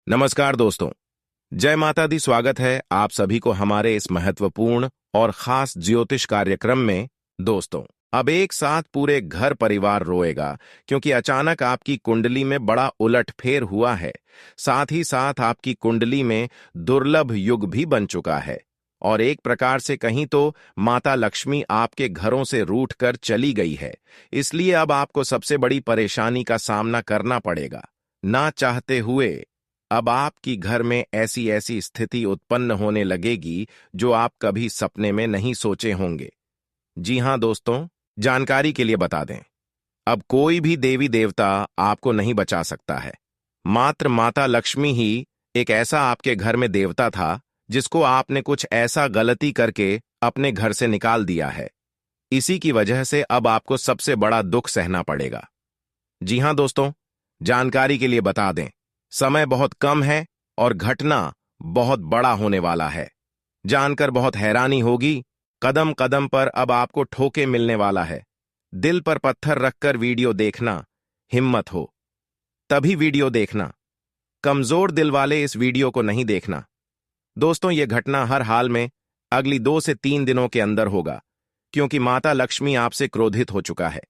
नमस्कार दोस्तों। जय माता दी। स्वागत है आप सभी को हमारे इस महत्वपूर्ण और खास ज्योतिष कार्यक्रम में। दोस्तों, अब एक साथ पूरे घर परिवार रोएगा क्योंकि अचानक आपकी कुंडली में बड़ा उलटफेर हुआ है। साथ ही साथ आपकी कुंडली में दुर्लभ युग भी बन चुका है और एक प्रकार से कहीं तो माता लक्ष्मी आपके घरों से रूठ कर चली गई है। इसलिए अब आपको सबसे बड़ी परेशानी का सामना करना पड़ेगा। ना चाहते हुए अब आपकी घर में ऐसी ऐसी स्थिति उत्पन्न होने लगेगी जो आप कभी सपने में नहीं सोचे होंगे। जी हां दोस्तों, जानकारी के लिए बता दें, अब कोई भी देवी देवता आपको नहीं बचा सकता है। मात्र माता लक्ष्मी ही एक ऐसा आपके घर में देवता था जिसको आपने कुछ ऐसा गलती करके अपने घर से निकाल दिया है। इसी की वजह से अब आपको सबसे बड़ा दुख सहना पड़ेगा। जी हां दोस्तों, जानकारी के लिए बता दें, समय बहुत कम है और घटना बहुत बड़ा होने वाला है। जानकर बहुत हैरानी होगी। कदम कदम पर अब आपको ठोके मिलने वाला है। दिल पर पत्थर रखकर वीडियो देखना, हिम्मत हो तभी वीडियो देखना। कमजोर दिल वाले इस वीडियो को नहीं देखना। दोस्तों, यह घटना हर हाल में अगली 2 से 3 दिनों के अंदर होगा क्योंकि माता लक्ष्मी आपसे क्रोधित हो चुका है।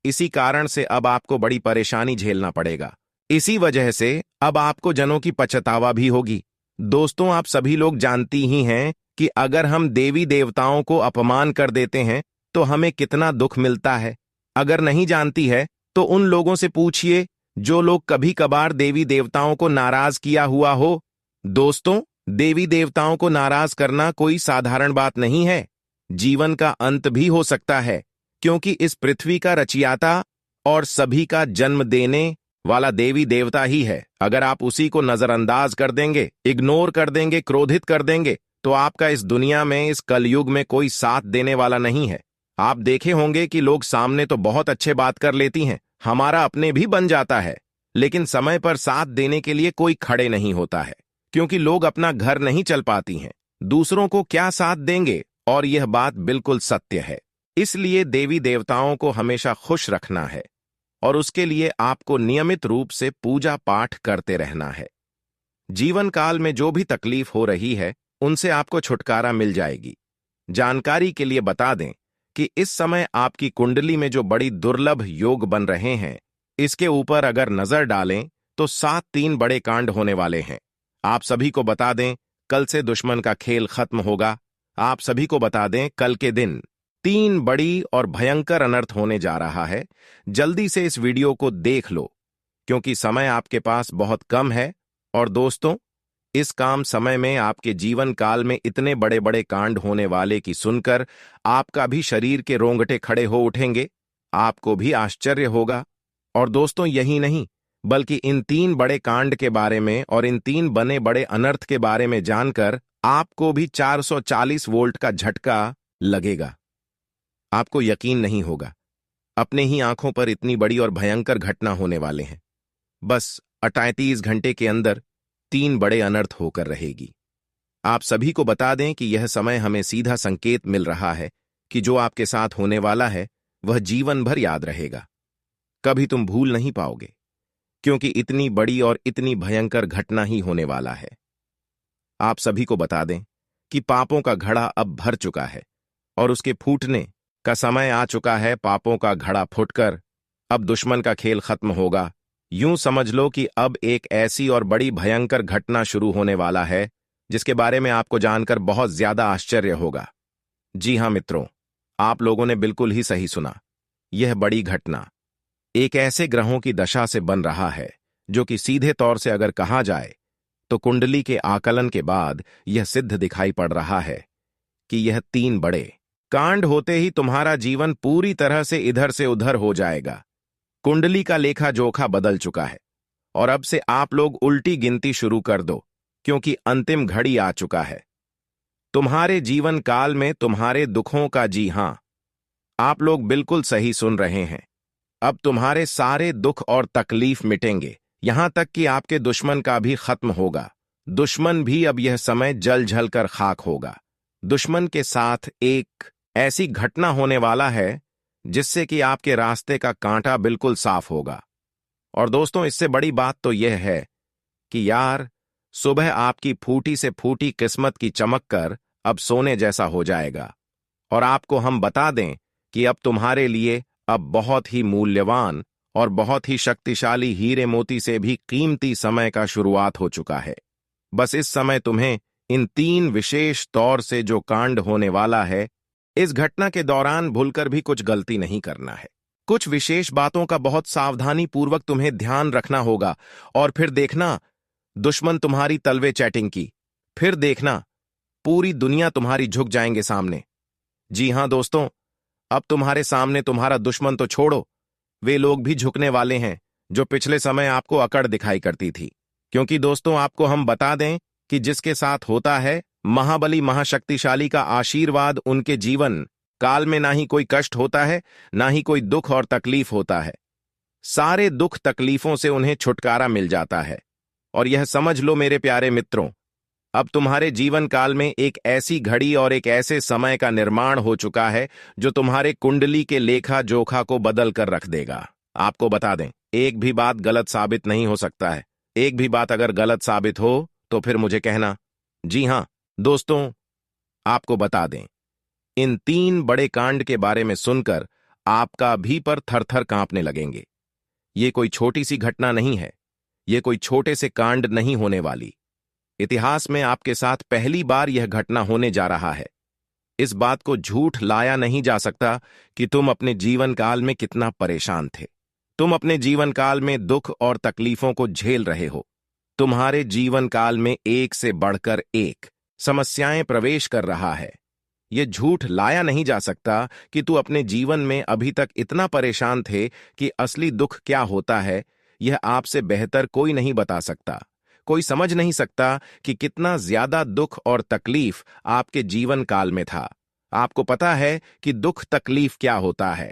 इसी कारण से अब आपको बड़ी परेशानी झेलना पड़ेगा। इसी वजह से अब आपको जनों की पछतावा भी होगी। दोस्तों, आप सभी लोग जानती ही हैं कि अगर हम देवी देवताओं को अपमान कर देते हैं तो हमें कितना दुख मिलता है। अगर नहीं जानती है तो उन लोगों से पूछिए जो लोग कभी कभार देवी देवताओं को नाराज किया हुआ हो। दोस्तों, देवी देवताओं को नाराज करना कोई साधारण बात नहीं है। जीवन का अंत भी हो सकता है क्योंकि इस पृथ्वी का रचियाता और सभी का जन्म देने वाला देवी देवता ही है। अगर आप उसी को नजरअंदाज कर देंगे, इग्नोर कर देंगे, क्रोधित कर देंगे तो आपका इस दुनिया में, इस कलयुग में कोई साथ देने वाला नहीं है। आप देखे होंगे कि लोग सामने तो बहुत अच्छे बात कर लेती हैं, हमारा अपने भी बन जाता है, लेकिन समय पर साथ देने के लिए कोई खड़े नहीं होता है क्योंकि लोग अपना घर नहीं चल पाती हैं। दूसरों को क्या साथ देंगे, और यह बात बिल्कुल सत्य है। इसलिए देवी देवताओं को हमेशा खुश रखना है और उसके लिए आपको नियमित रूप से पूजा पाठ करते रहना है। जीवन काल में जो भी तकलीफ हो रही है उनसे आपको छुटकारा मिल जाएगी। जानकारी के लिए बता दें कि इस समय आपकी कुंडली में जो बड़ी दुर्लभ योग बन रहे हैं, इसके ऊपर अगर नजर डालें तो 7 बड़े कांड होने वाले हैं। आप सभी को बता दें, कल से दुश्मन का खेल खत्म होगा। आप सभी को बता दें, कल के दिन 3 बड़ी और भयंकर अनर्थ होने जा रहा है। जल्दी से इस वीडियो को देख लो क्योंकि समय आपके पास बहुत कम है। और दोस्तों, इस काम समय में आपके जीवन काल में इतने बड़े बड़े कांड होने वाले की सुनकर आपका भी शरीर के रोंगटे खड़े हो उठेंगे। आपको भी आश्चर्य होगा। और दोस्तों, यही नहीं बल्कि इन 3 बड़े कांड के बारे में और इन 3 बने बड़े अनर्थ के बारे में जानकर आपको भी 440 वोल्ट का झटका लगेगा। आपको यकीन नहीं होगा, अपने ही आंखों पर इतनी बड़ी और भयंकर घटना होने वाले हैं। बस 38 घंटे के अंदर 3 बड़े अनर्थ होकर रहेगी। आप सभी को बता दें कि यह समय हमें सीधा संकेत मिल रहा है कि जो आपके साथ होने वाला है वह जीवन भर याद रहेगा। कभी तुम भूल नहीं पाओगे क्योंकि इतनी बड़ी और इतनी भयंकर घटना ही होने वाला है। आप सभी को बता दें कि पापों का घड़ा अब भर चुका है और उसके फूटने का समय आ चुका है। पापों का घड़ा फूटकर अब दुश्मन का खेल खत्म होगा। यूं समझ लो कि अब एक ऐसी और बड़ी भयंकर घटना शुरू होने वाला है जिसके बारे में आपको जानकर बहुत ज्यादा आश्चर्य होगा। जी हां मित्रों, आप लोगों ने बिल्कुल ही सही सुना। यह बड़ी घटना एक ऐसे ग्रहों की दशा से बन रहा है जो कि सीधे तौर से अगर कहा जाए तो कुंडली के आकलन के बाद यह सिद्ध दिखाई पड़ रहा है कि यह 3 बड़े कांड होते ही तुम्हारा जीवन पूरी तरह से इधर से उधर हो जाएगा। कुंडली का लेखा जोखा बदल चुका है और अब से आप लोग उल्टी गिनती शुरू कर दो क्योंकि अंतिम घड़ी आ चुका है। तुम्हारे जीवन काल में तुम्हारे दुखों का, जी हां, आप लोग बिल्कुल सही सुन रहे हैं, अब तुम्हारे सारे दुख और तकलीफ मिटेंगे। यहां तक कि आपके दुश्मन का भी खत्म होगा। दुश्मन भी अब यह समय जल जल कर खाक होगा। दुश्मन के साथ एक ऐसी घटना होने वाला है जिससे कि आपके रास्ते का कांटा बिल्कुल साफ होगा। और दोस्तों, इससे बड़ी बात तो यह है कि यार, सुबह आपकी फूटी से फूटी किस्मत की चमक कर अब सोने जैसा हो जाएगा। और आपको हम बता दें कि अब तुम्हारे लिए अब बहुत ही मूल्यवान और बहुत ही शक्तिशाली हीरे मोती से भी कीमती समय का शुरुआत हो चुका है। बस इस समय तुम्हें इन 3 विशेष तौर से जो कांड होने वाला है, इस घटना के दौरान भूलकर भी कुछ गलती नहीं करना है। कुछ विशेष बातों का बहुत सावधानी पूर्वक तुम्हें ध्यान रखना होगा। और फिर देखना, दुश्मन तुम्हारी तलवे चैटिंग की। फिर देखना, पूरी दुनिया तुम्हारी झुक जाएंगे सामने। जी हां दोस्तों, अब तुम्हारे सामने तुम्हारा दुश्मन तो छोड़ो, वे लोग भी झुकने वाले हैं जो पिछले समय आपको अकड़ दिखाई करती थी। क्योंकि दोस्तों, आपको हम बता दें कि जिसके साथ होता है महाबली महाशक्तिशाली का आशीर्वाद, उनके जीवन काल में ना ही कोई कष्ट होता है, ना ही कोई दुख और तकलीफ होता है। सारे दुख तकलीफों से उन्हें छुटकारा मिल जाता है। और यह समझ लो मेरे प्यारे मित्रों, अब तुम्हारे जीवन काल में एक ऐसी घड़ी और एक ऐसे समय का निर्माण हो चुका है जो तुम्हारे कुंडली के लेखा जोखा को बदल कर रख देगा। आपको बता दें, एक भी बात गलत साबित नहीं हो सकता है। एक भी बात अगर गलत साबित हो तो फिर मुझे कहना। जी हां दोस्तों, आपको बता दें, इन 3 बड़े कांड के बारे में सुनकर आपका भी पर थर-थर कांपने लगेंगे। ये कोई छोटी सी घटना नहीं है, ये कोई छोटे से कांड नहीं होने वाली। इतिहास में आपके साथ पहली बार यह घटना होने जा रहा है। इस बात को झूठ लाया नहीं जा सकता कि तुम अपने जीवन काल में कितना परेशान थे। तुम अपने जीवन काल में दुख और तकलीफों को झेल रहे हो। तुम्हारे जीवन काल में एक से बढ़कर एक समस्याएं प्रवेश कर रहा है। यह झूठ लाया नहीं जा सकता कि तू अपने जीवन में अभी तक इतना परेशान थे कि असली दुख क्या होता है, यह आपसे बेहतर कोई नहीं बता सकता। कोई समझ नहीं सकता कि कितना ज्यादा दुख और तकलीफ आपके जीवन काल में था। आपको पता है कि दुख तकलीफ क्या होता है।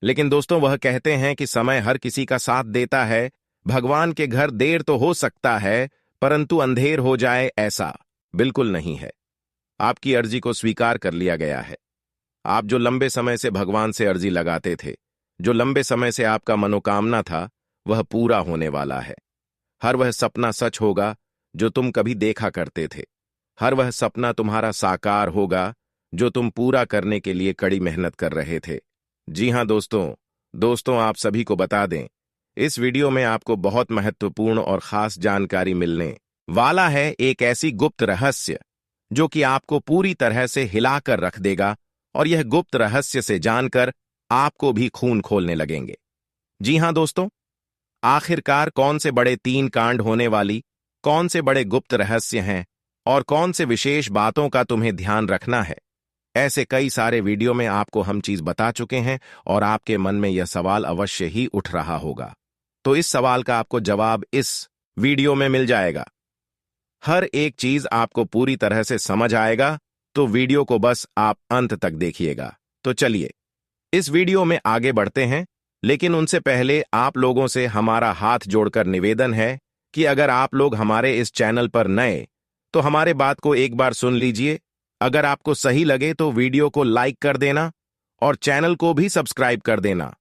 लेकिन दोस्तों, वह कहते हैं कि समय हर किसी का साथ देता है। भगवान के घर देर तो हो सकता है, परंतु अंधेर हो जाए ऐसा बिल्कुल नहीं है। आपकी अर्जी को स्वीकार कर लिया गया है। आप जो लंबे समय से भगवान से अर्जी लगाते थे, जो लंबे समय से आपका मनोकामना था, वह पूरा होने वाला है। हर वह सपना सच होगा जो तुम कभी देखा करते थे। हर वह सपना तुम्हारा साकार होगा जो तुम पूरा करने के लिए कड़ी मेहनत कर रहे थे। जी हां दोस्तों, आप सभी को बता दें, इस वीडियो में आपको बहुत महत्वपूर्ण और खास जानकारी मिलने वाला है। एक ऐसी गुप्त रहस्य जो कि आपको पूरी तरह से हिलाकर रख देगा। और यह गुप्त रहस्य से जानकर आपको भी खून खोलने लगेंगे। जी हां दोस्तों, आखिरकार कौन से बड़े 3 कांड होने वाली, कौन से बड़े गुप्त रहस्य हैं और कौन से विशेष बातों का तुम्हें ध्यान रखना है, ऐसे कई सारे वीडियो में आपको हम चीज बता चुके हैं। और आपके मन में यह सवाल अवश्य ही उठ रहा होगा, तो इस सवाल का आपको जवाब इस वीडियो में मिल जाएगा। हर एक चीज आपको पूरी तरह से समझ आएगा, तो वीडियो को बस आप अंत तक देखिएगा। तो चलिए इस वीडियो में आगे बढ़ते हैं। लेकिन उनसे पहले आप लोगों से हमारा हाथ जोड़कर निवेदन है कि अगर आप लोग हमारे इस चैनल पर नए, तो हमारे बात को एक बार सुन लीजिए। अगर आपको सही लगे तो वीडियो को लाइक कर देना और चैनल को भी सब्सक्राइब कर देना।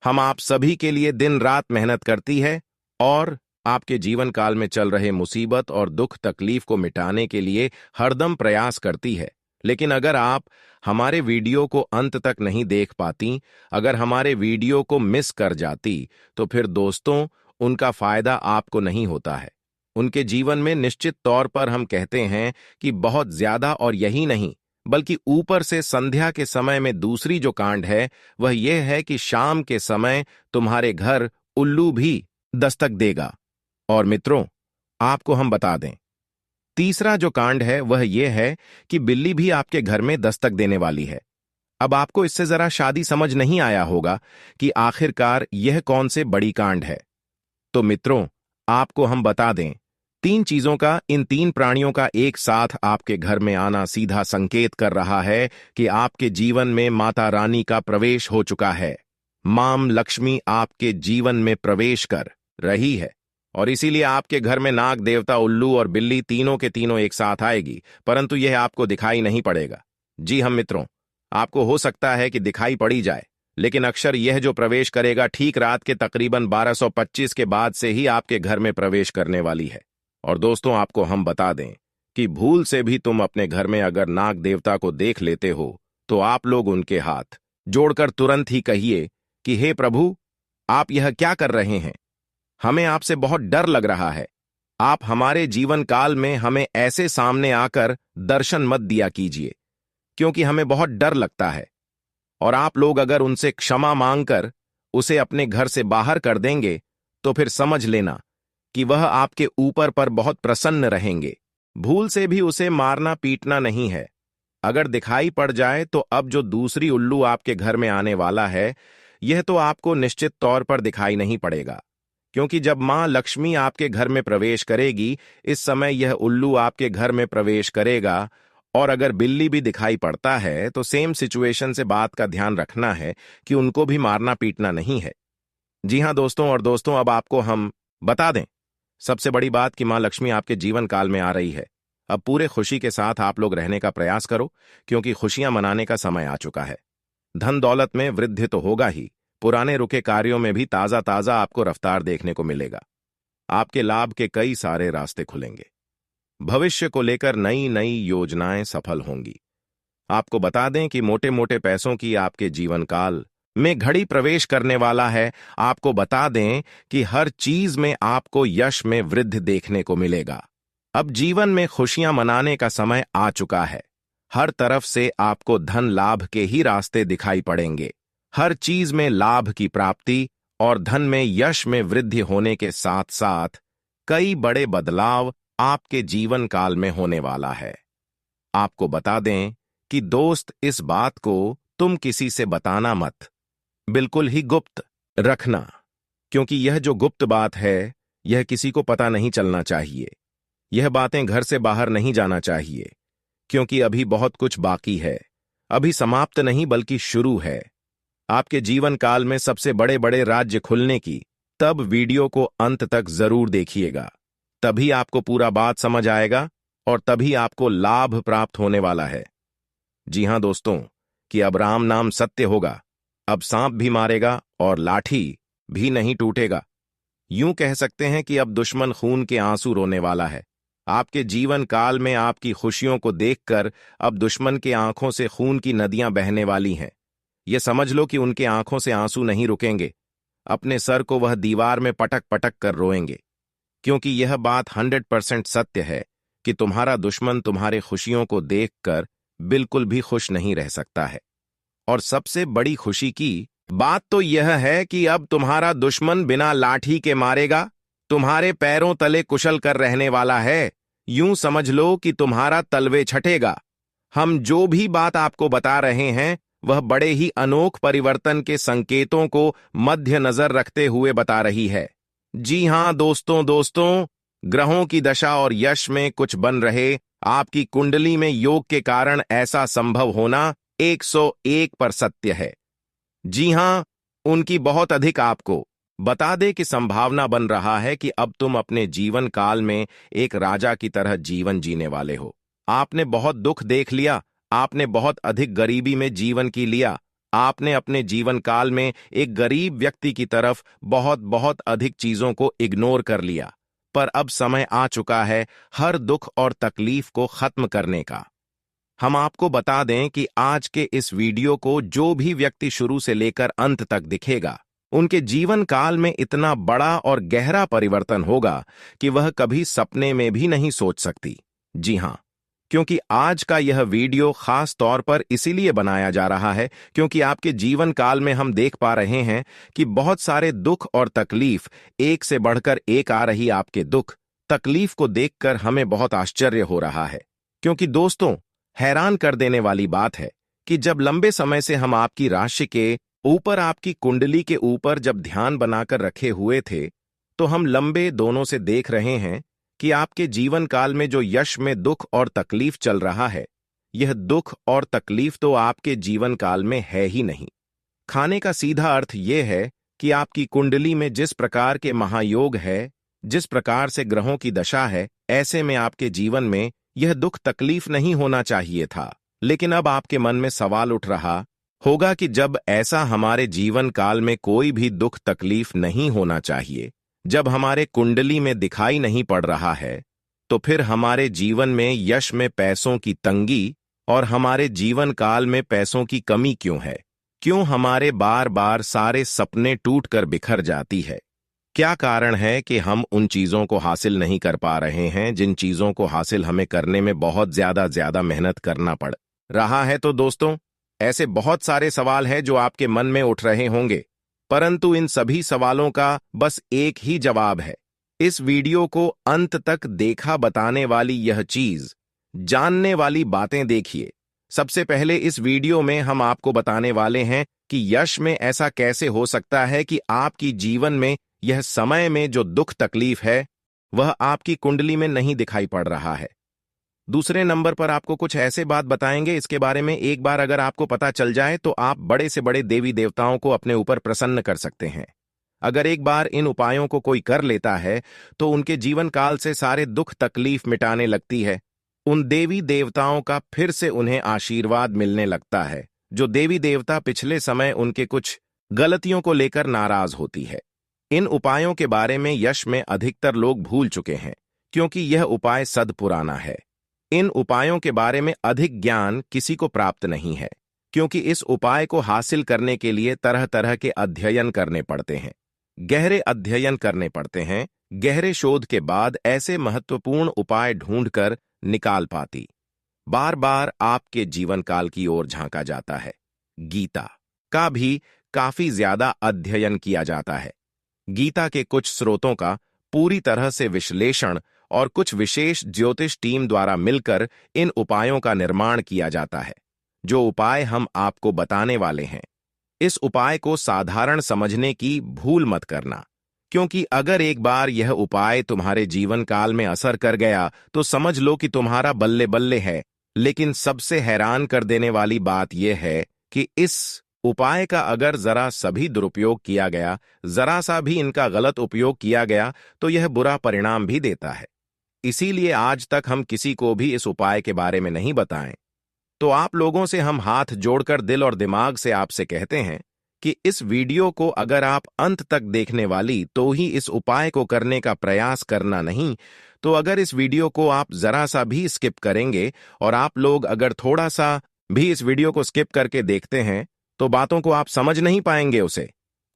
हम आप सभी के लिए दिन रात मेहनत करती है और आपके जीवन काल में चल रहे मुसीबत और दुख तकलीफ को मिटाने के लिए हरदम प्रयास करती है। लेकिन अगर आप हमारे वीडियो को अंत तक नहीं देख पाती, अगर हमारे वीडियो को मिस कर जाती, तो फिर दोस्तों उनका फायदा आपको नहीं होता है। उनके जीवन में निश्चित तौर पर हम कहते हैं कि बहुत ज्यादा, और यही नहीं बल्कि ऊपर से संध्या के समय में दूसरी जो कांड है वह यह है कि शाम के समय तुम्हारे घर उल्लू भी दस्तक देगा। और मित्रों, आपको हम बता दें, तीसरा जो कांड है वह यह है कि बिल्ली भी आपके घर में दस्तक देने वाली है। अब आपको इससे जरा शादी समझ नहीं आया होगा कि आखिरकार यह कौन से बड़ी कांड है। तो मित्रों, आपको हम बता दें, 3 चीजों का, इन 3 प्राणियों का एक साथ आपके घर में आना सीधा संकेत कर रहा है कि आपके जीवन में माता रानी का प्रवेश हो चुका है। मां लक्ष्मी आपके जीवन में प्रवेश कर रही है। और इसीलिए आपके घर में नाग देवता, उल्लू और बिल्ली तीनों के तीनों एक साथ आएगी, परंतु यह आपको दिखाई नहीं पड़ेगा। जी हम मित्रों, आपको हो सकता है कि दिखाई पड़ी जाए, लेकिन अक्षर यह जो प्रवेश करेगा ठीक रात के तकरीबन 1225 के बाद से ही आपके घर में प्रवेश करने वाली है। और दोस्तों, आपको हम बता दें कि भूल से भी तुम अपने घर में अगर नाग देवता को देख लेते हो तो आप लोग उनके हाथ जोड़कर तुरंत ही कहिए कि हे प्रभु, आप यह क्या कर रहे हैं? हमें आपसे बहुत डर लग रहा है। आप हमारे जीवन काल में हमें ऐसे सामने आकर दर्शन मत दिया कीजिए, क्योंकि हमें बहुत डर लगता है। और आप लोग अगर उनसे क्षमा मांगकर उसे अपने घर से बाहर कर देंगे तो फिर समझ लेना कि वह आपके ऊपर पर बहुत प्रसन्न रहेंगे। भूल से भी उसे मारना पीटना नहीं है। अगर दिखाई पड़ जाए तो अब जो दूसरी उल्लू आपके घर में आने वाला है, यह तो आपको निश्चित तौर पर दिखाई नहीं पड़ेगा, क्योंकि जब मां लक्ष्मी आपके घर में प्रवेश करेगी, इस समय यह उल्लू आपके घर में प्रवेश करेगा। और अगर बिल्ली भी दिखाई पड़ता है तो सेम सिचुएशन से बात का ध्यान रखना है कि उनको भी मारना पीटना नहीं है। जी हां दोस्तों, और दोस्तों अब आपको हम बता दें सबसे बड़ी बात कि मां लक्ष्मी आपके जीवन काल में आ रही है। अब पूरे खुशी के साथ आप लोग रहने का प्रयास करो, क्योंकि खुशियां मनाने का समय आ चुका है। धन दौलत में वृद्धि तो होगा ही, पुराने रुके कार्यों में भी ताजा ताजा आपको रफ्तार देखने को मिलेगा। आपके लाभ के कई सारे रास्ते खुलेंगे। भविष्य को लेकर नई नई योजनाएं सफल होंगी। आपको बता दें कि मोटे मोटे पैसों की आपके जीवन काल में घड़ी प्रवेश करने वाला है। आपको बता दें कि हर चीज में आपको यश में वृद्धि देखने को मिलेगा। अब जीवन में खुशियां मनाने का समय आ चुका है। हर तरफ से आपको धन लाभ के ही रास्ते दिखाई पड़ेंगे। हर चीज में लाभ की प्राप्ति और धन में यश में वृद्धि होने के साथ साथ कई बड़े बदलाव आपके जीवन काल में होने वाला है। आपको बता दें कि दोस्त, इस बात को तुम किसी से बताना मत, बिल्कुल ही गुप्त रखना, क्योंकि यह जो गुप्त बात है यह किसी को पता नहीं चलना चाहिए। यह बातें घर से बाहर नहीं जाना चाहिए, क्योंकि अभी बहुत कुछ बाकी है। अभी समाप्त नहीं बल्कि शुरू है। आपके जीवन काल में सबसे बड़े बड़े राज्य खुलने की, तब वीडियो को अंत तक जरूर देखिएगा। तभी आपको पूरा बात समझ आएगा और तभी आपको लाभ प्राप्त होने वाला है। जी हां दोस्तों, कि अब राम नाम सत्य होगा। अब सांप भी मारेगा और लाठी भी नहीं टूटेगा। यूं कह सकते हैं कि अब दुश्मन खून के आंसू रोने वाला है। आपके जीवन काल में आपकी खुशियों को देखकर अब दुश्मन के आंखों से खून की नदियां बहने वाली हैं। यह समझ लो कि उनके आंखों से आंसू नहीं रुकेंगे। अपने सर को वह दीवार में पटक पटक कर रोएंगे, क्योंकि यह बात 100% सत्य है कि तुम्हारा दुश्मन तुम्हारे खुशियों को देखकर बिल्कुल भी खुश नहीं रह सकता है। और सबसे बड़ी खुशी की बात तो यह है कि अब तुम्हारा दुश्मन बिना लाठी के मारेगा तुम्हारे पैरों तले कुशल कर रहने वाला है। यूं समझ लो कि तुम्हारा तलवे छटेगा। हम जो भी बात आपको बता रहे हैं वह बड़े ही अनोख परिवर्तन के संकेतों को मद्देनजर रखते हुए बता रही है। जी हां दोस्तों, ग्रहों की दशा और यश में कुछ बन रहे आपकी कुंडली में योग के कारण ऐसा संभव होना 101 पर सत्य है। जी हां, उनकी बहुत अधिक आपको बता दे कि संभावना बन रहा है कि अब तुम अपने जीवन काल में एक राजा की तरह जीवन जीने वाले हो। आपने बहुत दुख देख लिया, आपने बहुत अधिक गरीबी में जीवन की लिया, आपने अपने जीवन काल में एक गरीब व्यक्ति की तरफ बहुत बहुत अधिक चीजों को इग्नोर कर लिया। पर अब समय आ चुका है हर दुख और तकलीफ को खत्म करने का। हम आपको बता दें कि आज के इस वीडियो को जो भी व्यक्ति शुरू से लेकर अंत तक दिखेगा, उनके जीवन काल में इतना बड़ा और गहरा परिवर्तन होगा कि वह कभी सपने में भी नहीं सोच सकती। जी हां, क्योंकि आज का यह वीडियो खास तौर पर इसीलिए बनाया जा रहा है क्योंकि आपके जीवन काल में हम देख पा रहे हैं कि बहुत सारे दुख और तकलीफ एक से बढ़कर एक आ रही। आपके दुख तकलीफ को देखकर हमें बहुत आश्चर्य हो रहा है, क्योंकि दोस्तों, हैरान कर देने वाली बात है कि जब लंबे समय से हम आपकी राशि के ऊपर, आपकी कुंडली के ऊपर जब ध्यान बनाकर रखे हुए थे, तो हम लंबे दोनों से देख रहे हैं कि आपके जीवन काल में जो यश में दुख और तकलीफ चल रहा है, यह दुख और तकलीफ तो आपके जीवन काल में है ही नहीं। खाने का सीधा अर्थ यह है कि आपकी कुंडली में जिस प्रकार के महायोग है, जिस प्रकार से ग्रहों की दशा है, ऐसे में आपके जीवन में यह दुख तकलीफ नहीं होना चाहिए था। लेकिन अब आपके मन में सवाल उठ रहा होगा कि जब ऐसा हमारे जीवन काल में कोई भी दुख तकलीफ नहीं होना चाहिए, जब हमारे कुंडली में दिखाई नहीं पड़ रहा है, तो फिर हमारे जीवन में यश में पैसों की तंगी और हमारे जीवन काल में पैसों की कमी क्यों है? क्यों हमारे बार बार सारे सपने टूटकर बिखर जाती है? क्या कारण है कि हम उन चीजों को हासिल नहीं कर पा रहे हैं जिन चीजों को हासिल हमें करने में बहुत ज्यादा मेहनत करना पड़ रहा है? तो दोस्तों, ऐसे बहुत सारे सवाल हैं जो आपके मन में उठ रहे होंगे, परंतु इन सभी सवालों का बस एक ही जवाब है। इस वीडियो को अंत तक देखा बताने वाली यह चीज, जानने वाली बातें देखिए। सबसे पहले इस वीडियो में हम आपको बताने वाले हैं कि यश में ऐसा कैसे हो सकता है कि आपकी जीवन में यह समय में जो दुख तकलीफ है वह आपकी कुंडली में नहीं दिखाई पड़ रहा है। दूसरे नंबर पर आपको कुछ ऐसे बात बताएंगे, इसके बारे में एक बार अगर आपको पता चल जाए तो आप बड़े से बड़े देवी देवताओं को अपने ऊपर प्रसन्न कर सकते हैं। अगर एक बार इन उपायों को कोई कर लेता है तो उनके जीवन काल से सारे दुख तकलीफ मिटाने लगती है। उन देवी देवताओं का फिर से उन्हें आशीर्वाद मिलने लगता है, जो देवी देवता पिछले समय उनके कुछ गलतियों को लेकर नाराज होती है। इन उपायों के बारे में यश में अधिकतर लोग भूल चुके हैं, क्योंकि यह उपाय सद पुराना है। इन उपायों के बारे में अधिक ज्ञान किसी को प्राप्त नहीं है, क्योंकि इस उपाय को हासिल करने के लिए तरह तरह के अध्ययन करने पड़ते हैं, गहरे अध्ययन करने पड़ते हैं। गहरे शोध के बाद ऐसे महत्वपूर्ण उपाय ढूंढकर निकाल पाती बार बार आपके जीवन काल की ओर झांका जाता है। गीता का भी काफी ज्यादा अध्ययन किया जाता है। गीता के कुछ स्रोतों का पूरी तरह से विश्लेषण और कुछ विशेष ज्योतिष टीम द्वारा मिलकर इन उपायों का निर्माण किया जाता है। जो उपाय हम आपको बताने वाले हैं, इस उपाय को साधारण समझने की भूल मत करना, क्योंकि अगर एक बार यह उपाय तुम्हारे जीवन काल में असर कर गया तो समझ लो कि तुम्हारा बल्ले बल्ले है। लेकिन सबसे हैरान कर देने वाली बात यह है कि इस उपाय का अगर जरा सभी दुरुपयोग किया गया, जरा सा भी इनका गलत उपयोग किया गया, तो यह बुरा परिणाम भी देता है। इसीलिए आज तक हम किसी को भी इस उपाय के बारे में नहीं बताएं। तो आप लोगों से हम हाथ जोड़कर दिल और दिमाग से आपसे कहते हैं कि इस वीडियो को अगर आप अंत तक देखने वाली तो ही इस उपाय को करने का प्रयास करना, नहीं तो अगर इस वीडियो को आप जरा सा भी स्किप करेंगे और आप लोग अगर थोड़ा सा भी इस वीडियो को स्किप करके देखते हैं तो बातों को आप समझ नहीं पाएंगे। उसे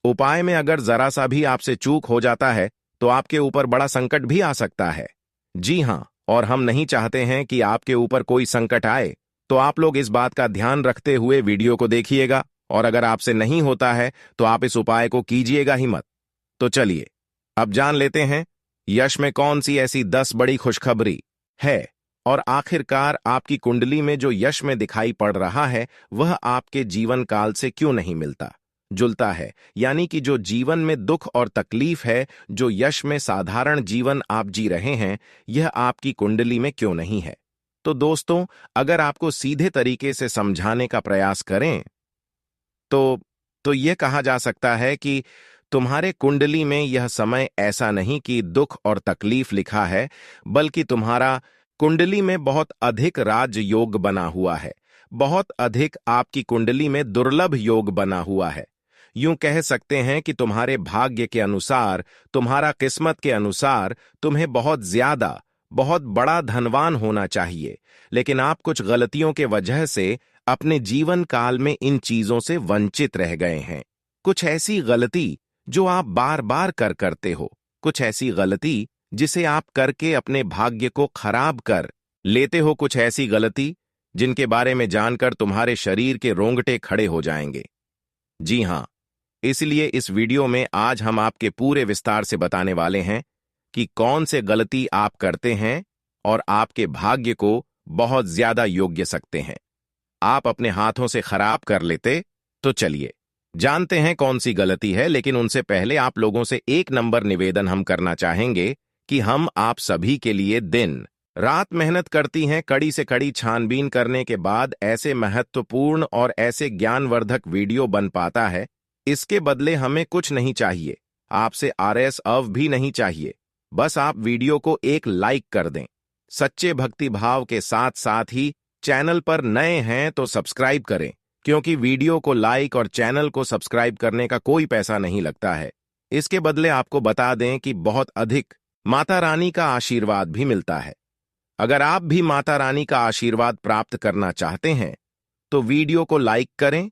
उपाय में अगर जरा सा भी आपसे चूक हो जाता है तो आपके ऊपर बड़ा संकट भी आ सकता है। जी हां, और हम नहीं चाहते हैं कि आपके ऊपर कोई संकट आए, तो आप लोग इस बात का ध्यान रखते हुए वीडियो को देखिएगा, और अगर आपसे नहीं होता है तो आप इस उपाय को कीजिएगा ही मत। तो चलिए अब जान लेते हैं यश में कौन सी ऐसी 10 बड़ी खुशखबरी है, और आखिरकार आपकी कुंडली में जो यश में दिखाई पड़ रहा है वह आपके जीवन काल से क्यों नहीं मिलता जुलता है। यानी कि जो जीवन में दुख और तकलीफ है, जो यश में साधारण जीवन आप जी रहे हैं, यह आपकी कुंडली में क्यों नहीं है। तो दोस्तों, अगर आपको सीधे तरीके से समझाने का प्रयास करें तो यह कहा जा सकता है कि तुम्हारे कुंडली में यह समय ऐसा नहीं कि दुख और तकलीफ लिखा है, बल्कि तुम्हारा कुंडली में बहुत अधिक राजयोग बना हुआ है। बहुत अधिक आपकी कुंडली में दुर्लभ योग बना हुआ है। यूं कह सकते हैं कि तुम्हारे भाग्य के अनुसार, तुम्हारा किस्मत के अनुसार तुम्हें बहुत बड़ा धनवान होना चाहिए, लेकिन आप कुछ गलतियों के वजह से अपने जीवन काल में इन चीजों से वंचित रह गए हैं। कुछ ऐसी गलती जो आप बार बार करते हो, कुछ ऐसी गलती जिसे आप करके अपने भाग्य को खराब कर लेते हो, कुछ ऐसी गलती जिनके बारे में जानकर तुम्हारे शरीर के रोंगटे खड़े हो जाएंगे। जी हां, इसलिए इस वीडियो में आज हम आपके पूरे विस्तार से बताने वाले हैं कि कौन से गलती आप करते हैं और आपके भाग्य को बहुत ज्यादा योग्य सकते हैं आप अपने हाथों से खराब कर लेते। तो चलिए जानते हैं कौन सी गलती है, लेकिन उनसे पहले आप लोगों से एक नंबर निवेदन हम करना चाहेंगे कि हम आप सभी के लिए दिन रात मेहनत करती हैं, कड़ी से कड़ी छानबीन करने के बाद ऐसे महत्वपूर्ण और ऐसे ज्ञानवर्धक वीडियो बन पाता है। इसके बदले हमें कुछ नहीं चाहिए, आपसे RS अव भी नहीं चाहिए, बस आप वीडियो को एक लाइक कर दें। सच्चे भक्ति भाव के साथ साथ ही चैनल पर नए हैं तो सब्सक्राइब करें, क्योंकि वीडियो को लाइक और चैनल को सब्सक्राइब करने का कोई पैसा नहीं लगता है। इसके बदले आपको बता दें कि बहुत अधिक माता रानी का आशीर्वाद भी मिलता है। अगर आप भी माता रानी का आशीर्वाद प्राप्त करना चाहते हैं तो वीडियो को लाइक करें,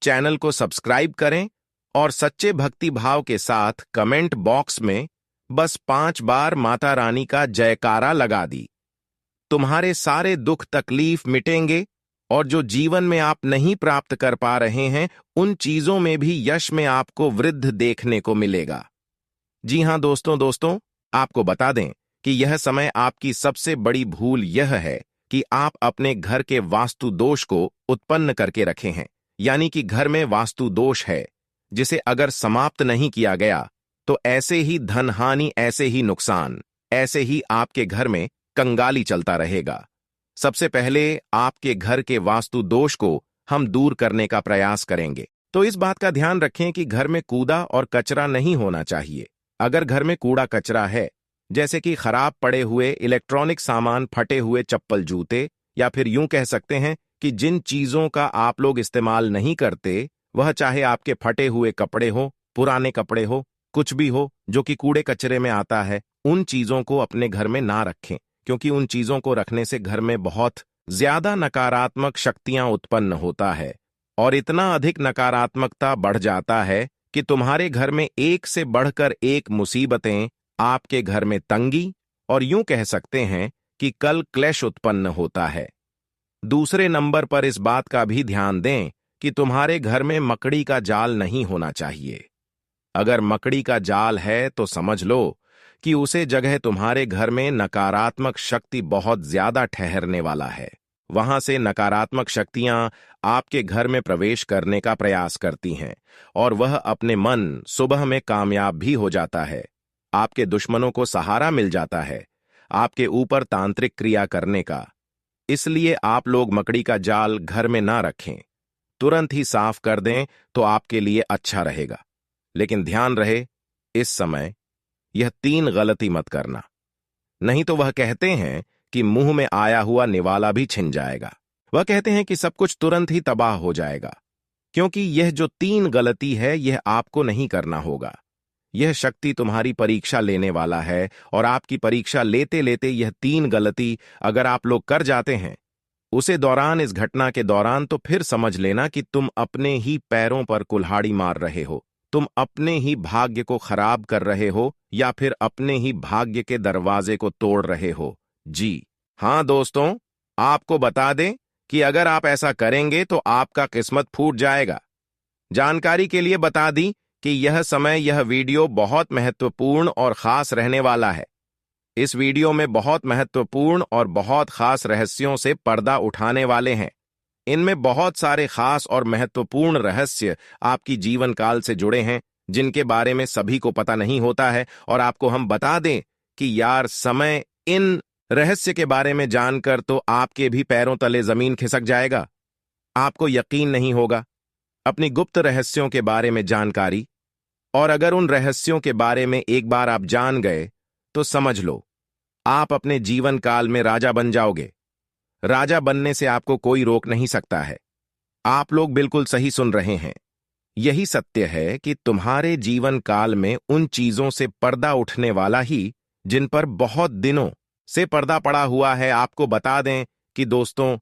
चैनल को सब्सक्राइब करें और सच्चे भक्ति भाव के साथ कमेंट बॉक्स में बस 5 बार माता रानी का जयकारा लगा दी। तुम्हारे सारे दुख तकलीफ मिटेंगे और जो जीवन में आप नहीं प्राप्त कर पा रहे हैं उन चीजों में भी यश में आपको वृद्धि देखने को मिलेगा। जी हां दोस्तों, आपको बता दें कि यह समय आपकी सबसे बड़ी भूल यह है कि आप अपने घर के वास्तु दोष को उत्पन्न करके रखे हैं। यानी कि घर में वास्तु दोष है जिसे अगर समाप्त नहीं किया गया तो ऐसे ही धन हानि, ऐसे ही नुकसान, ऐसे ही आपके घर में कंगाली चलता रहेगा। सबसे पहले आपके घर के वास्तु दोष को हम दूर करने का प्रयास करेंगे। तो इस बात का ध्यान रखें कि घर में कूड़ा और कचरा नहीं होना चाहिए। अगर घर में कूड़ा कचरा है, जैसे कि खराब पड़े हुए इलेक्ट्रॉनिक सामान, फटे हुए चप्पल जूते, या फिर यूं कह सकते हैं कि जिन चीजों का आप लोग इस्तेमाल नहीं करते, वह चाहे आपके फटे हुए कपड़े हो, पुराने कपड़े हो, कुछ भी हो जो कि कूड़े कचरे में आता है, उन चीजों को अपने घर में ना रखें, क्योंकि उन चीजों को रखने से घर में बहुत ज्यादा नकारात्मक शक्तियां उत्पन्न होता है और इतना अधिक नकारात्मकता बढ़ जाता है कि तुम्हारे घर में एक से बढ़कर एक मुसीबतें, आपके घर में तंगी और यूं कह सकते हैं कि कल क्लेश उत्पन्न होता है। दूसरे नंबर पर इस बात का भी ध्यान दें कि तुम्हारे घर में मकड़ी का जाल नहीं होना चाहिए। अगर मकड़ी का जाल है तो समझ लो कि उसे जगह तुम्हारे घर में नकारात्मक शक्ति बहुत ज्यादा ठहरने वाला है। वहां से नकारात्मक शक्तियां आपके घर में प्रवेश करने का प्रयास करती हैं और वह अपने मन सुबह में कामयाब भी हो जाता है। आपके दुश्मनों को सहारा मिल जाता है आपके ऊपर तांत्रिक क्रिया करने का। इसलिए आप लोग मकड़ी का जाल घर में ना रखें, तुरंत ही साफ कर दें तो आपके लिए अच्छा रहेगा। लेकिन ध्यान रहे, इस समय यह 3 गलती मत करना, नहीं तो वह कहते हैं कि मुंह में आया हुआ निवाला भी छिन जाएगा। वह कहते हैं कि सब कुछ तुरंत ही तबाह हो जाएगा, क्योंकि यह जो 3 गलती है यह आपको नहीं करना होगा। यह शक्ति तुम्हारी परीक्षा लेने वाला है और आपकी परीक्षा लेते लेते यह 3 गलती अगर आप लोग कर जाते हैं उसे दौरान, इस घटना के दौरान, तो फिर समझ लेना कि तुम अपने ही पैरों पर कुल्हाड़ी मार रहे हो, तुम अपने ही भाग्य को खराब कर रहे हो या फिर अपने ही भाग्य के दरवाजे को तोड़ रहे हो। जी हां दोस्तों, आपको बता दें कि अगर आप ऐसा करेंगे तो आपका किस्मत फूट जाएगा। जानकारी के लिए बता दी कि यह समय, यह वीडियो बहुत महत्वपूर्ण और खास रहने वाला है। इस वीडियो में बहुत महत्वपूर्ण और बहुत खास रहस्यों से पर्दा उठाने वाले हैं। इनमें बहुत सारे खास और महत्वपूर्ण रहस्य आपकी जीवन काल से जुड़े हैं जिनके बारे में सभी को पता नहीं होता है। और आपको हम बता दें कि यार, समय इन रहस्य के बारे में जानकर तो आपके भी पैरों तले जमीन खिसक जाएगा। आपको यकीन नहीं होगा अपनी गुप्त रहस्यों के बारे में जानकारी, और अगर उन रहस्यों के बारे में एक बार आप जान गए तो समझ लो आप अपने जीवन काल में राजा बन जाओगे। राजा बनने से आपको कोई रोक नहीं सकता है। आप लोग बिल्कुल सही सुन रहे हैं। यही सत्य है कि तुम्हारे जीवन काल में उन चीजों से पर्दा उठने वाला ही जिन पर बहुत दिनों से पर्दा पड़ा हुआ है। आपको बता दें कि दोस्तों,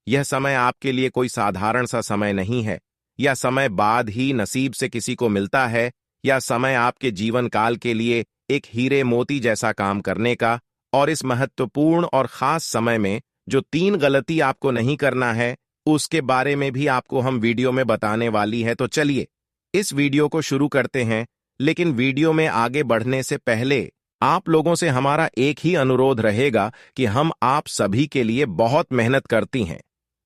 यह समय आपके लिए कोई साधारण सा समय नहीं है, या समय बाद ही नसीब से किसी को मिलता है, या समय आपके जीवन काल के लिए एक हीरे मोती जैसा काम करने का। और इस महत्वपूर्ण और खास समय में जो 3 गलती आपको नहीं करना है उसके बारे में भी आपको हम वीडियो में बताने वाली है। तो चलिए इस वीडियो को शुरू करते हैं। लेकिन वीडियो में आगे बढ़ने से पहले आप लोगों से हमारा एक ही अनुरोध रहेगा कि हम आप सभी के लिए बहुत मेहनत करती हैं।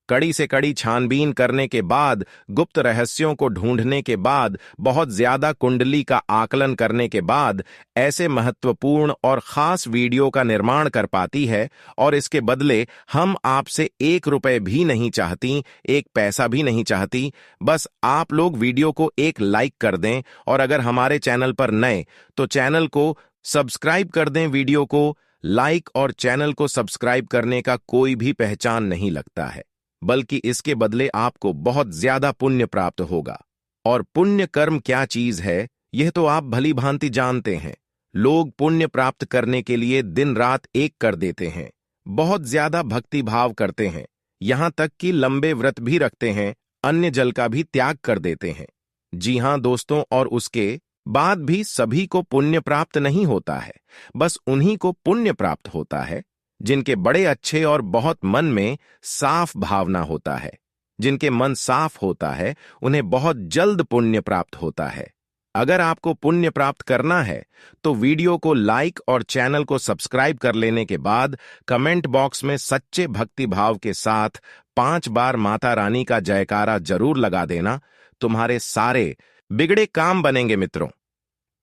कड़ी से कड़ी छानबीन करने के बाद, गुप्त रहस्यों को ढूंढने के बाद, बहुत ज्यादा कुंडली का आकलन करने के बाद ऐसे महत्वपूर्ण और खास वीडियो का निर्माण कर पाती है। और इसके बदले हम आपसे 1 रुपए भी नहीं चाहती, 1 पैसा भी नहीं चाहती। बस आप लोग वीडियो को एक लाइक कर दें, और अगर हमारे चैनल पर नए तो चैनल को सब्सक्राइब कर दें। वीडियो को लाइक और चैनल को सब्सक्राइब करने का कोई भी पहचान नहीं लगता है, बल्कि इसके बदले आपको बहुत ज्यादा पुण्य प्राप्त होगा। और पुण्य कर्म क्या चीज है यह तो आप भली भांति जानते हैं। लोग पुण्य प्राप्त करने के लिए दिन रात एक कर देते हैं, बहुत ज्यादा भक्ति भाव करते हैं, यहां तक कि लंबे व्रत भी रखते हैं, अन्य जल का भी त्याग कर देते हैं। जी हां दोस्तों, और उसके बाद भी सभी को पुण्य प्राप्त नहीं होता है। बस उन्हीं को पुण्य प्राप्त होता है जिनके बड़े अच्छे और बहुत मन में साफ भावना होता है। जिनके मन साफ होता है उन्हें बहुत जल्द पुण्य प्राप्त होता है। अगर आपको पुण्य प्राप्त करना है तो वीडियो को लाइक और चैनल को सब्सक्राइब कर लेने के बाद कमेंट बॉक्स में सच्चे भक्ति भाव के साथ 5 बार माता रानी का जयकारा जरूर लगा देना। तुम्हारे सारे बिगड़े काम बनेंगे मित्रों।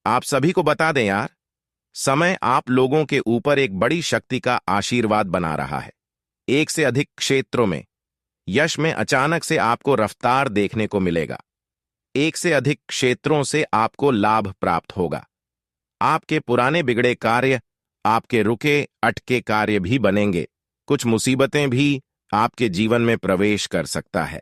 आप सभी को बता दें यार, समय आप लोगों के ऊपर एक बड़ी शक्ति का आशीर्वाद बना रहा है। एक से अधिक क्षेत्रों में यश में अचानक से आपको रफ्तार देखने को मिलेगा। एक से अधिक क्षेत्रों से आपको लाभ प्राप्त होगा। आपके पुराने बिगड़े कार्य, आपके रुके अटके कार्य भी बनेंगे। कुछ मुसीबतें भी आपके जीवन में प्रवेश कर सकता है,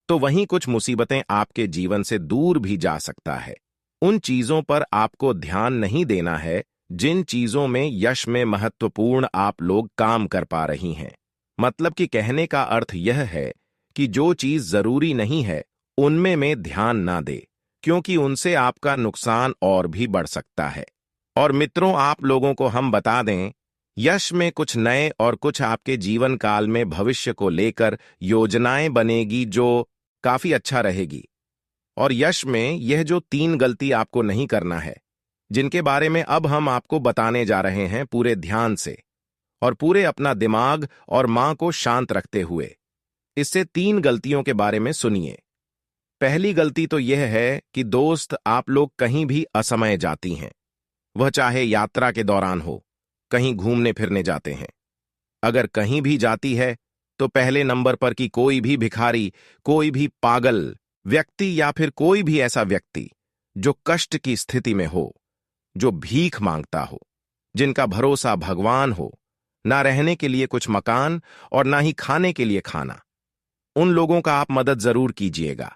तो वहीं कुछ मुसीबतें आपके जीवन से दूर भी जा सकता है। उन चीजों पर आपको ध्यान नहीं देना है जिन चीजों में यश में महत्वपूर्ण आप लोग काम कर पा रही हैं। मतलब कि कहने का अर्थ यह है कि जो चीज जरूरी नहीं है उनमें में ध्यान ना दे, क्योंकि उनसे आपका नुकसान और भी बढ़ सकता है। और मित्रों, आप लोगों को हम बता दें, यश में कुछ नए और कुछ आपके जीवन काल में भविष्य को लेकर योजनाएं बनेगी जो काफी अच्छा रहेगी। और यश में यह जो 3 गलती आपको नहीं करना है, जिनके बारे में अब हम आपको बताने जा रहे हैं पूरे ध्यान से और पूरे अपना दिमाग और मां को शांत रखते हुए। इससे 3 गलतियों के बारे में सुनिए। पहली गलती तो यह है कि दोस्त, आप लोग कहीं भी असमय जाती हैं, वह चाहे यात्रा के दौरान हो, कहीं घूमने फिरने जाते हैं। अगर कहीं भी जाती है तो पहले नंबर पर कि कोई भी भिखारी, कोई भी पागल व्यक्ति या फिर कोई भी ऐसा व्यक्ति जो कष्ट की स्थिति में हो, जो भीख मांगता हो, जिनका भरोसा भगवान हो, ना रहने के लिए कुछ मकान और ना ही खाने के लिए खाना, उन लोगों का आप मदद जरूर कीजिएगा।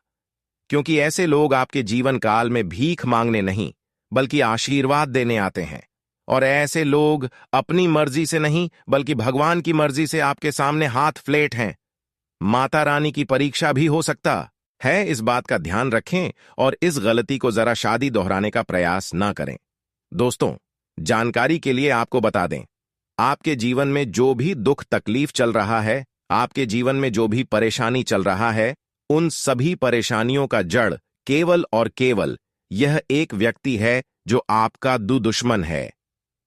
क्योंकि ऐसे लोग आपके जीवन काल में भीख मांगने नहीं बल्कि आशीर्वाद देने आते हैं। और ऐसे लोग अपनी मर्जी से नहीं बल्कि भगवान की मर्जी से आपके सामने हाथ फ्लेट हैं। माता रानी की परीक्षा भी हो सकता है, इस बात का ध्यान रखें और इस गलती को जरा शादी दोहराने का प्रयास ना करें। दोस्तों, जानकारी के लिए आपको बता दें, आपके जीवन में जो भी दुख तकलीफ चल रहा है, आपके जीवन में जो भी परेशानी चल रहा है, उन सभी परेशानियों का जड़ केवल और केवल यह एक व्यक्ति है जो आपका दुश्मन है।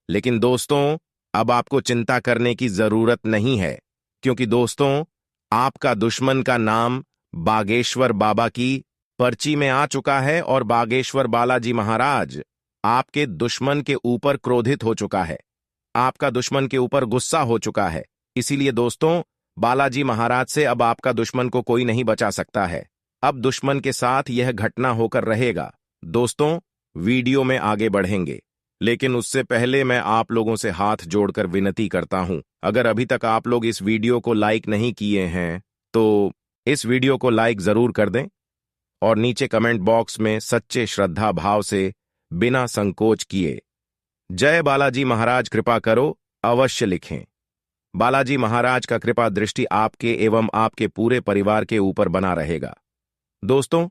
लेकिन दोस्तों, अब आपको चिंता करने की जरूरत नहीं है, क्योंकि दोस्तों, आपका दुश्मन का नाम बागेश्वर बाबा की पर्ची में आ चुका है और बागेश्वर बालाजी महाराज आपके दुश्मन के ऊपर क्रोधित हो चुका है, आपका दुश्मन के ऊपर गुस्सा हो चुका है। इसीलिए दोस्तों, बालाजी महाराज से अब आपका दुश्मन को कोई नहीं बचा सकता है। अब दुश्मन के साथ यह घटना होकर रहेगा। दोस्तों, वीडियो में आगे बढ़ेंगे, लेकिन उससे पहले मैं आप लोगों से हाथ जोड़कर विनती करता हूं, अगर अभी तक आप लोग इस वीडियो को लाइक नहीं किए हैं तो इस वीडियो को लाइक जरूर कर दें और नीचे कमेंट बॉक्स में सच्चे श्रद्धा भाव से बिना संकोच किए जय बालाजी महाराज कृपा करो अवश्य लिखें। बालाजी महाराज का कृपा दृष्टि आपके एवं आपके पूरे परिवार के ऊपर बना रहेगा। दोस्तों,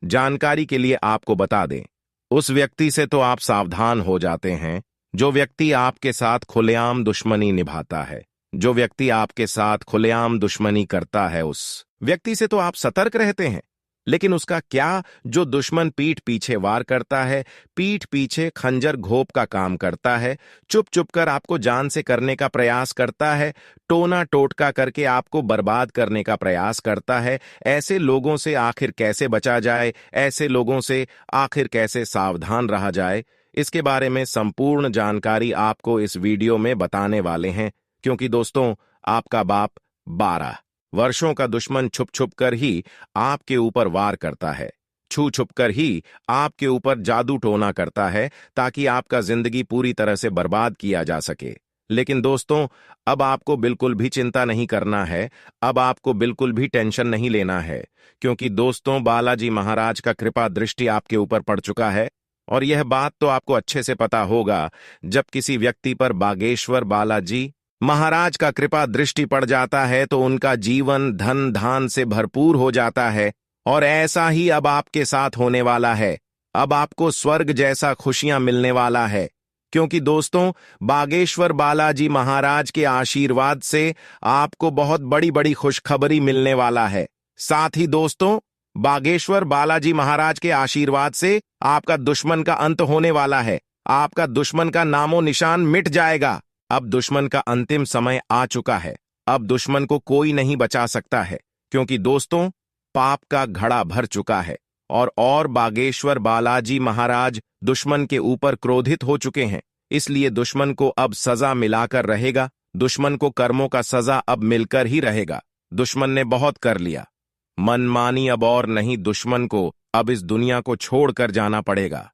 जानकारी के लिए आपको बता दें, उस व्यक्ति से तो आप सावधान हो जाते हैं जो व्यक्ति आपके साथ खुलेआम दुश्मनी निभाता है। जो व्यक्ति आपके साथ खुलेआम दुश्मनी करता है, उस व्यक्ति से तो आप सतर्क रहते हैं। लेकिन उसका क्या जो दुश्मन पीठ पीछे वार करता है, पीठ पीछे खंजर घोप का काम करता है, चुप चुप कर आपको जान से करने का प्रयास करता है, टोना टोटका करके आपको बर्बाद करने का प्रयास करता है, ऐसे लोगों से आखिर कैसे बचा जाए, ऐसे लोगों से आखिर कैसे सावधान रहा जाए, इसके बारे में संपूर्ण जानकारी आपको इस वीडियो में बताने वाले हैं। क्योंकि दोस्तों, आपका बाप 12 वर्षों का दुश्मन छुप छुप कर ही आपके ऊपर वार करता है, छू छुप कर ही आपके ऊपर जादू टोना करता है ताकि आपका जिंदगी पूरी तरह से बर्बाद किया जा सके। लेकिन दोस्तों, अब आपको बिल्कुल भी चिंता नहीं करना है, अब आपको बिल्कुल भी टेंशन नहीं लेना है, क्योंकि दोस्तों, बालाजी महाराज का कृपा दृष्टि आपके ऊपर पड़ चुका है। और यह बात तो आपको अच्छे से पता होगा, जब किसी व्यक्ति पर बागेश्वर बालाजी महाराज का कृपा दृष्टि पड़ जाता है तो उनका जीवन धन धान से भरपूर हो जाता है। और ऐसा ही अब आपके साथ होने वाला है। अब आपको स्वर्ग जैसा खुशियां मिलने वाला है, क्योंकि दोस्तों बागेश्वर बालाजी महाराज के आशीर्वाद से आपको बहुत बड़ी बड़ी खुशखबरी मिलने वाला है। साथ ही दोस्तों बागेश्वर बालाजी महाराज के आशीर्वाद से आपका दुश्मन का अंत होने वाला है। आपका दुश्मन का नामो निशान मिट जाएगा। अब दुश्मन का अंतिम समय आ चुका है। अब दुश्मन को कोई नहीं बचा सकता है, क्योंकि दोस्तों पाप का घड़ा भर चुका है और बागेश्वर बालाजी महाराज दुश्मन के ऊपर क्रोधित हो चुके हैं। इसलिए दुश्मन को अब सजा मिलाकर रहेगा। दुश्मन को कर्मों का सजा अब मिलकर ही रहेगा। दुश्मन ने बहुत कर लिया, मनमानी अब और नहीं। दुश्मन को अब इस दुनिया को छोड़कर जाना पड़ेगा।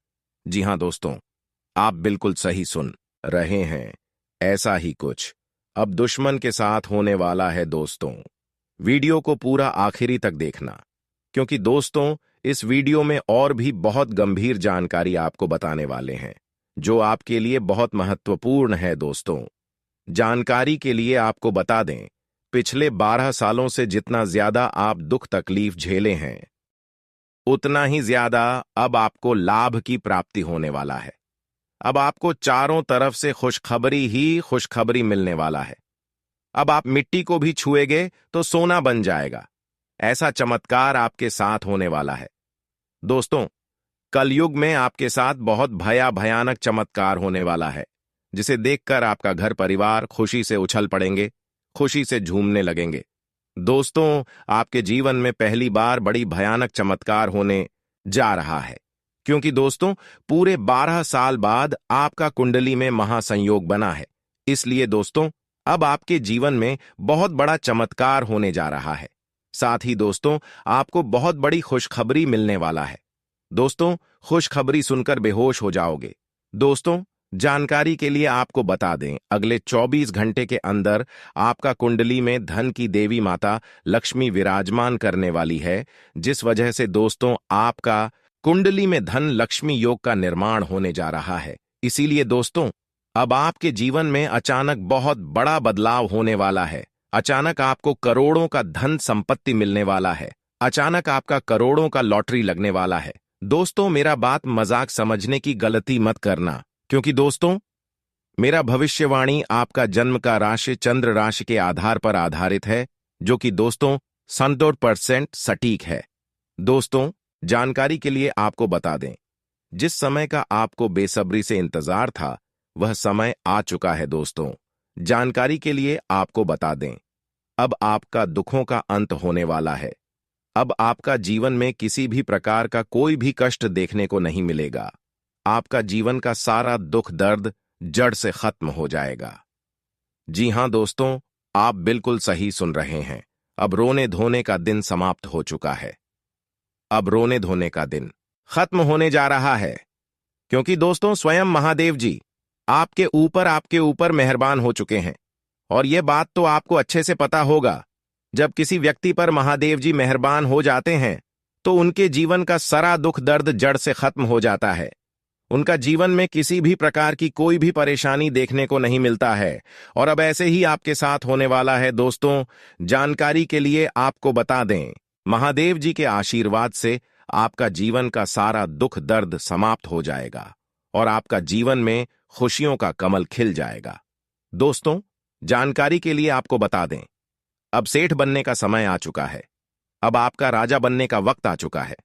जी हां दोस्तों, आप बिल्कुल सही सुन रहे हैं, ऐसा ही कुछ अब दुश्मन के साथ होने वाला है। दोस्तों वीडियो को पूरा आखिरी तक देखना, क्योंकि दोस्तों इस वीडियो में और भी बहुत गंभीर जानकारी आपको बताने वाले हैं, जो आपके लिए बहुत महत्वपूर्ण है। दोस्तों जानकारी के लिए आपको बता दें, पिछले 12 सालों से जितना ज्यादा आप दुख तकलीफ झेले हैं, उतना ही ज्यादा अब आपको लाभ की प्राप्ति होने वाला है। अब आपको चारों तरफ से खुशखबरी ही खुशखबरी मिलने वाला है। अब आप मिट्टी को भी छुएंगे तो सोना बन जाएगा। ऐसा चमत्कार आपके साथ होने वाला है। दोस्तों कलयुग में आपके साथ बहुत भयानक चमत्कार होने वाला है, जिसे देखकर आपका घर परिवार खुशी से उछल पड़ेंगे, खुशी से झूमने लगेंगे। दोस्तों आपके जीवन में पहली बार बड़ी भयानक चमत्कार होने जा रहा है, क्योंकि दोस्तों पूरे 12 साल बाद आपका कुंडली में महासंयोग बना है। इसलिए दोस्तों अब आपके जीवन में बहुत बड़ा चमत्कार होने जा रहा है। साथ ही दोस्तों आपको बहुत बड़ी खुशखबरी मिलने वाला है। दोस्तों खुशखबरी सुनकर बेहोश हो जाओगे। दोस्तों जानकारी के लिए आपको बता दें, अगले 24 घंटे के अंदर आपका कुंडली में धन की देवी माता लक्ष्मी विराजमान करने वाली है, जिस वजह से दोस्तों आपका कुंडली में धन लक्ष्मी योग का निर्माण होने जा रहा है। इसीलिए दोस्तों अब आपके जीवन में अचानक बहुत बड़ा बदलाव होने वाला है। अचानक आपको करोड़ों का धन संपत्ति मिलने वाला है। अचानक आपका करोड़ों का लॉटरी लगने वाला है। दोस्तों मेरा बात मजाक समझने की गलती मत करना, क्योंकि दोस्तों मेरा भविष्यवाणी आपका जन्म का राशि चंद्र राशि के आधार पर आधारित है, जो कि दोस्तों 100% सटीक है। दोस्तों जानकारी के लिए आपको बता दें, जिस समय का आपको बेसब्री से इंतजार था वह समय आ चुका है। दोस्तों जानकारी के लिए आपको बता दें, अब आपका दुखों का अंत होने वाला है। अब आपका जीवन में किसी भी प्रकार का कोई भी कष्ट देखने को नहीं मिलेगा। आपका जीवन का सारा दुख दर्द जड़ से खत्म हो जाएगा। जी हां दोस्तों, आप बिल्कुल सही सुन रहे हैं। अब रोने धोने का दिन समाप्त हो चुका है। अब रोने धोने का दिन खत्म होने जा रहा है, क्योंकि दोस्तों स्वयं महादेव जी आपके ऊपर मेहरबान हो चुके हैं। और यह बात तो आपको अच्छे से पता होगा, जब किसी व्यक्ति पर महादेव जी मेहरबान हो जाते हैं तो उनके जीवन का सारा दुख दर्द जड़ से खत्म हो जाता है। उनका जीवन में किसी भी प्रकार की कोई भी परेशानी देखने को नहीं मिलता है। और अब ऐसे ही आपके साथ होने वाला है। दोस्तों जानकारी के लिए आपको बता दें, महादेव जी के आशीर्वाद से आपका जीवन का सारा दुख दर्द समाप्त हो जाएगा और आपका जीवन में खुशियों का कमल खिल जाएगा। दोस्तों जानकारी के लिए आपको बता दें, अब सेठ बनने का समय आ चुका है। अब आपका राजा बनने का वक्त आ चुका है।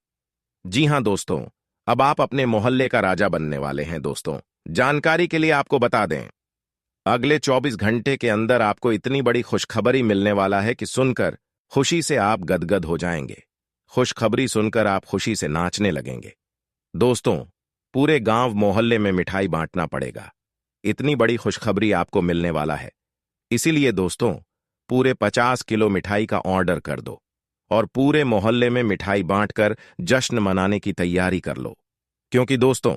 जी हां दोस्तों, अब आप अपने मोहल्ले का राजा बनने वाले हैं। दोस्तों जानकारी के लिए आपको बता दें, अगले 24 घंटे के अंदर आपको इतनी बड़ी खुशखबरी मिलने वाला है कि सुनकर खुशी से आप गदगद हो जाएंगे। खुशखबरी सुनकर आप खुशी से नाचने लगेंगे। दोस्तों पूरे गांव मोहल्ले में मिठाई बांटना पड़ेगा। इतनी बड़ी खुशखबरी आपको मिलने वाला है। इसीलिए दोस्तों पूरे 50 किलो मिठाई का ऑर्डर कर दो और पूरे मोहल्ले में मिठाई बांटकर जश्न मनाने की तैयारी कर लो, क्योंकि दोस्तों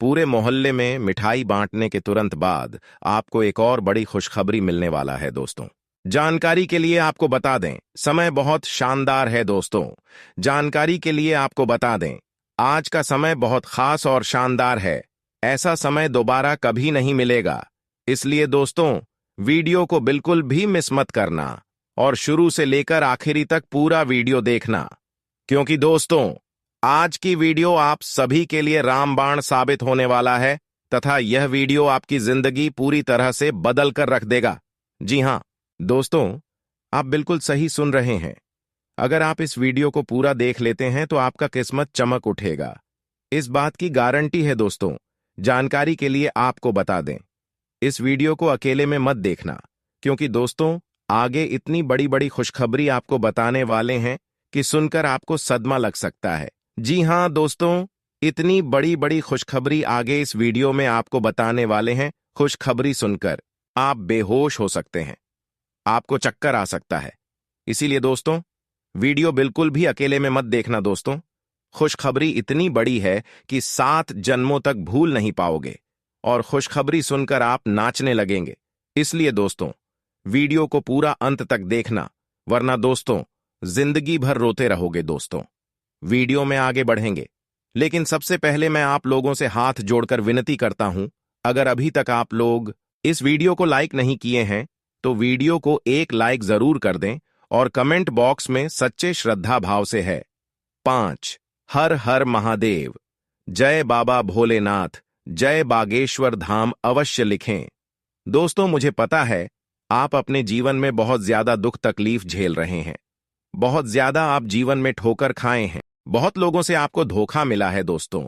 पूरे मोहल्ले में मिठाई बांटने के तुरंत बाद आपको एक और बड़ी खुशखबरी मिलने वाला है। दोस्तों जानकारी के लिए आपको बता दें, समय बहुत शानदार है। दोस्तों जानकारी के लिए आपको बता दें, आज का समय बहुत खास और शानदार है। ऐसा समय दोबारा कभी नहीं मिलेगा। इसलिए दोस्तों वीडियो को बिल्कुल भी मिस मत करना और शुरू से लेकर आखिरी तक पूरा वीडियो देखना, क्योंकि दोस्तों आज की वीडियो आप सभी के लिए रामबाण साबित होने वाला है तथा यह वीडियो आपकी जिंदगी पूरी तरह से बदल कर रख देगा। जी हां दोस्तों, आप बिल्कुल सही सुन रहे हैं। अगर आप इस वीडियो को पूरा देख लेते हैं तो आपका किस्मत चमक उठेगा, इस बात की गारंटी है दोस्तों। जानकारी के लिए आपको बता दें, इस वीडियो को अकेले में मत देखना, क्योंकि दोस्तों आगे इतनी बड़ी बड़ी खुशखबरी आपको बताने वाले हैं कि सुनकर आपको सदमा लग सकता है। जी हां दोस्तों, इतनी बड़ी बड़ी खुशखबरी आगे इस वीडियो में आपको बताने वाले हैं। खुशखबरी सुनकर आप बेहोश हो सकते हैं, आपको चक्कर आ सकता है। इसीलिए दोस्तों वीडियो बिल्कुल भी अकेले में मत देखना दोस्तों। खुशखबरी इतनी बड़ी है कि 7 जन्मों तक भूल नहीं पाओगे और खुशखबरी सुनकर आप नाचने लगेंगे। इसलिए दोस्तों वीडियो को पूरा अंत तक देखना, वरना दोस्तों जिंदगी भर रोते रहोगे। दोस्तों वीडियो में आगे बढ़ेंगे, लेकिन सबसे पहले मैं आप लोगों से हाथ जोड़कर विनती करता हूं, अगर अभी तक आप लोग इस वीडियो को लाइक नहीं किए हैं तो वीडियो को एक लाइक जरूर कर दें और कमेंट बॉक्स में सच्चे श्रद्धा भाव से है 5 हर हर महादेव, जय बाबा भोलेनाथ, जय बागेश्वर धाम अवश्य लिखें। दोस्तों मुझे पता है आप अपने जीवन में बहुत ज्यादा दुख तकलीफ झेल रहे हैं, बहुत ज्यादा आप जीवन में ठोकर खाए हैं, बहुत लोगों से आपको धोखा मिला है। दोस्तों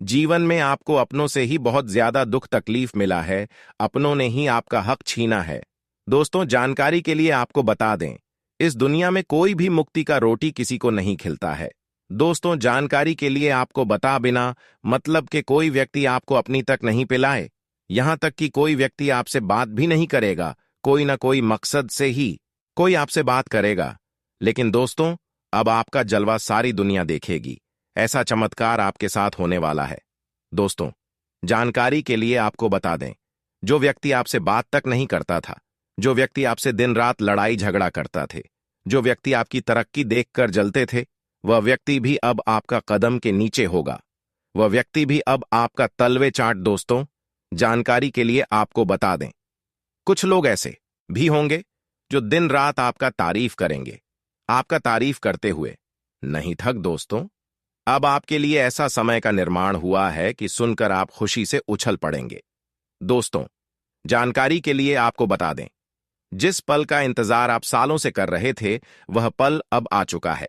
जीवन में आपको अपनों से ही बहुत ज्यादा दुख तकलीफ मिला है, अपनों ने ही आपका हक छीना है। दोस्तों जानकारी के लिए आपको बता दें, इस दुनिया में कोई भी मुक्ति का रोटी किसी को नहीं खिलता है। दोस्तों जानकारी के लिए आपको बता बिना मतलब कि कोई व्यक्ति आपको अपनी तक नहीं पिलाए, यहां तक कि कोई व्यक्ति आपसे बात भी नहीं करेगा, कोई ना कोई मकसद से ही कोई आपसे बात करेगा। लेकिन दोस्तों अब आपका जलवा सारी दुनिया देखेगी, ऐसा चमत्कार आपके साथ होने वाला है। दोस्तों जानकारी के लिए आपको बता दें, जो व्यक्ति आपसे बात तक नहीं करता था, जो व्यक्ति आपसे दिन रात लड़ाई झगड़ा करता थे, जो व्यक्ति आपकी तरक्की देखकर जलते थे, वह व्यक्ति भी अब आपका कदम के नीचे होगा, वह व्यक्ति भी अब आपका तलवे चाट। दोस्तों जानकारी के लिए आपको बता दें, कुछ लोग ऐसे भी होंगे जो दिन रात आपका तारीफ करेंगे, आपका तारीफ करते हुए नहीं थक। दोस्तों अब आपके लिए ऐसा समय का निर्माण हुआ है कि सुनकर आप खुशी से उछल पड़ेंगे। दोस्तों जानकारी के लिए आपको बता दें, जिस पल का इंतजार आप सालों से कर रहे थे वह पल अब आ चुका है।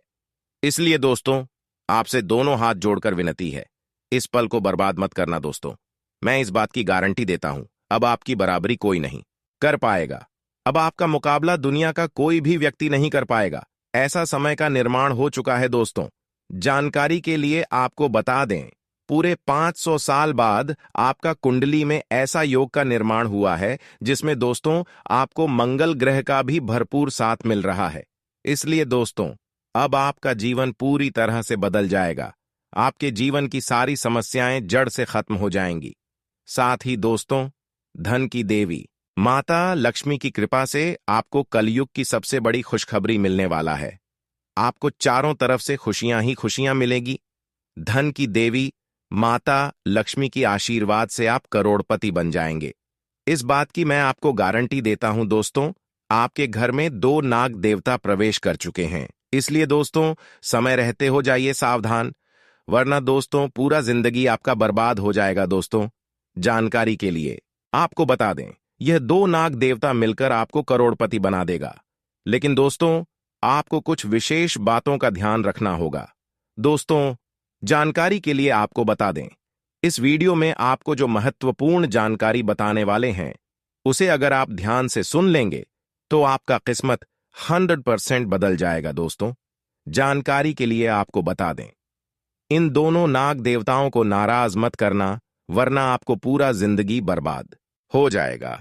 इसलिए दोस्तों आपसे दोनों हाथ जोड़कर विनती है, इस पल को बर्बाद मत करना। दोस्तों मैं इस बात की गारंटी देता हूं, अब आपकी बराबरी कोई नहीं कर पाएगा, अब आपका मुकाबला दुनिया का कोई भी व्यक्ति नहीं कर पाएगा। ऐसा समय का निर्माण हो चुका है। दोस्तों जानकारी के लिए आपको बता दें, पूरे 500 साल बाद आपका कुंडली में ऐसा योग का निर्माण हुआ है जिसमें दोस्तों आपको मंगल ग्रह का भी भरपूर साथ मिल रहा है। इसलिए दोस्तों अब आपका जीवन पूरी तरह से बदल जाएगा, आपके जीवन की सारी समस्याएं जड़ से खत्म हो जाएंगी। साथ ही दोस्तों धन की देवी माता लक्ष्मी की कृपा से आपको कलयुग की सबसे बड़ी खुशखबरी मिलने वाला है। आपको चारों तरफ से खुशियां ही खुशियां मिलेगी। धन की देवी माता लक्ष्मी की आशीर्वाद से आप करोड़पति बन जाएंगे, इस बात की मैं आपको गारंटी देता हूं। दोस्तों आपके घर में 2 नाग देवता प्रवेश कर चुके हैं, इसलिए दोस्तों समय रहते हो जाइए सावधान, वरना दोस्तों पूरा जिंदगी आपका बर्बाद हो जाएगा। दोस्तों जानकारी के लिए आपको बता दें, यह 2 नाग देवता मिलकर आपको करोड़पति बना देगा, लेकिन दोस्तों आपको कुछ विशेष बातों का ध्यान रखना होगा। दोस्तों जानकारी के लिए आपको बता दें, इस वीडियो में आपको जो महत्वपूर्ण जानकारी बताने वाले हैं उसे अगर आप ध्यान से सुन लेंगे तो आपका किस्मत 100% बदल जाएगा। दोस्तों जानकारी के लिए आपको बता दें, इन दोनों नाग देवताओं को नाराज मत करना, वरना आपको पूरा जिंदगी बर्बाद हो जाएगा।